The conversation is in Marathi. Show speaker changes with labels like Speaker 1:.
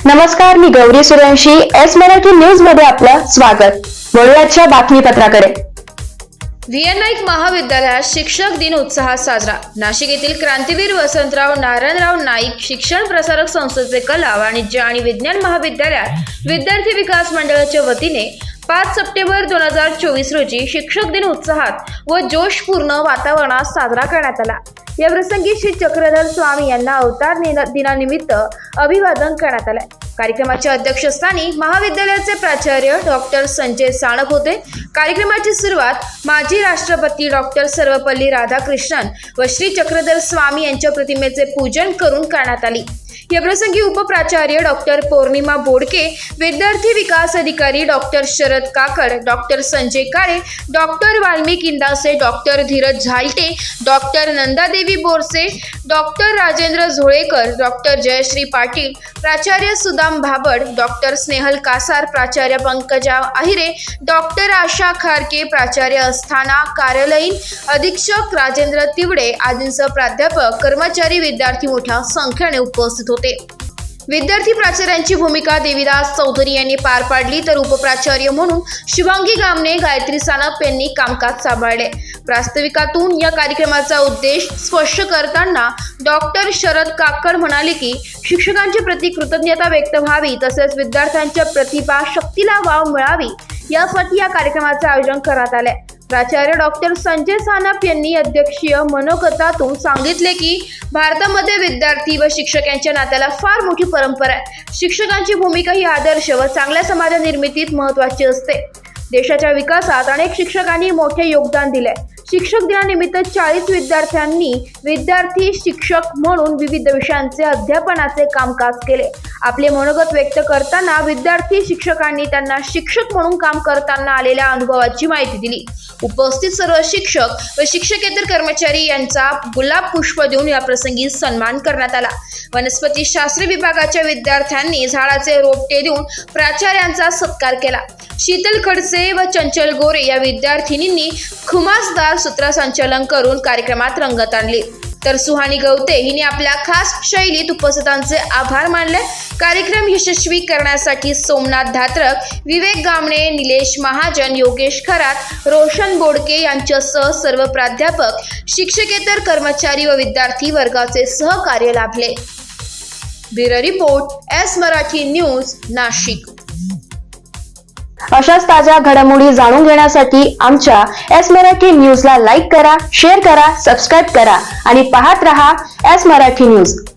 Speaker 1: नमस्कार, मी गौरी सूर्यवंशी. एस मराठी न्यूज मध्ये आपलं स्वागत. वळूयाच्या बातमीपत्राकडे.
Speaker 2: व्ही.एन. नाईक महाविद्यालयात शिक्षक दिन उत्साहात साजरा. नाशिक येथील क्रांतीवीर वसंतराव नारायणराव नाईक शिक्षण प्रसारक संस्थेचे कला, वाणिज्य आणि विज्ञान महाविद्यालयात विद्यार्थी विकास मंडळाच्या वतीने 5 सप्टेंबर 2024 रोजी शिक्षक दिन उत्साहात व जोशपूर्ण वातावरणात साजरा करण्यात आला. या प्रसंगी श्री चक्रधर स्वामी यांना अवतार दिनानिमित्त अभिवादन करण्यात आले. कार्यक्रमाच्या अध्यक्षस्थानी महाविद्यालयाचे प्राचार्य डॉक्टर संजय साणक होते. कार्यक्रमाची सुरुवात माजी राष्ट्रपती डॉक्टर सर्वपल्ली राधाकृष्णन व श्री चक्रधर स्वामी यांच्या प्रतिमेचे पूजन करून करण्यात आली. या प्रसंगी उपप्राचार्य डॉक्टर पौर्णिमा बोडके, विद्यार्थी विकास अधिकारी doctor Sharad Kakad, doctor Sanjay Kale, doctor Valmiki Indase, doctor Dheeraj Zalte, doctor Nandadevi Borse, doctor Rajendra Zolekar, doctor Jayashree Patil, प्राचार्य सुदाम भाबड, डॉक्टर स्नेहल कासार, प्राचार्य पंकजा आहिरे, डॉक्टर आशा खारके, प्राचार्य अस्थाना कार्यालयीन अधीक्षक राजेंद्र तिवडे आदींसह प्राध्यापक, कर्मचारी, विद्यार्थी मोठ्या संख्येने उपस्थित होते. विद्यार्थी प्राचार्यांची भूमिका देवीदास चौधरी यांनी पार पाडली, तर उपप्राचार्य म्हणून शुभांगी गामने, गायत्री सानप यांनी कामकाज सांभाळले. प्रास्ताविकातून या कार्यक्रमाचा उद्देश स्पष्ट करताना डॉक्टर शरद काकड म्हणाले की शिक्षकांच्या प्रति कृतज्ञता व्यक्त व्हावी, तसेच विद्यार्थ्यांच्या प्रतिभा शक्तीला वाव मिळावी यासाठी या कार्यक्रमाचे आयोजन करण्यात आले. प्राचार्य डॉक्टर संजय सानप यांनी अध्यक्षीय मनोगतातून सांगितले की भारतामध्ये विद्यार्थी व शिक्षक यांच्या नात्याला फार मोठी परंपरा आहे. शिक्षकांची भूमिका ही आदर्श व चांगल्या समाज निर्मितीत महत्त्वाची असते. देशाच्या विकासात अनेक शिक्षकांनी मोठे योगदान दिले. शिक्षक दिनानिमित्त 40 विद्यार्थ्यांनी विद्यार्थी शिक्षक म्हणून विविध विषयांचे अध्यापनाचे कामकाज केले. आपले मनोगत व्यक्त करताना विद्यार्थी शिक्षकांनी त्यांना शिक्षक म्हणून काम करताना आलेल्या अनुभवाची माहिती दिली. उपस्थित सर्व शिक्षक व शिक्षकेतर कर्मचारी यांचा गुलाब पुष्प देऊन या प्रसंगी सन्मान करण्यात आला. वनस्पती शास्त्र विभागाच्या विद्यार्थ्यांनी झाडाचे रोपटे देऊन प्राचार्यांचा सत्कार केला. शीतल खडसे व चंचल गोरे या विद्यार्थिनींनी खुमासदार सूत्रसंचालन करून कार्यक्रमात रंगत आणली, तर सुहानी गवते हिने आपल्या खास शैलीत उपस्थितांचे आभार मानले. कार्यक्रम यशस्वी करण्यासाठी सोमनाथ धात्रक, विवेक गामणे, निलेश महाजन, योगेश खरात, रोशन बोडके यांच्यासह सर्व प्राध्यापक, शिक्षकेतर कर्मचारी व विद्यार्थी वर्गाचे सहकार्य लाभले. Bureau report, S Marathi news, Nashik.
Speaker 1: अशाच ताज्या घडामोडी जाणून घेण्यासाठी आमच्या एस मराठी न्यूजला लाईक करा, शेअर करा, सबस्क्राईब करा आणि पाहत रहा एस मराठी न्यूज.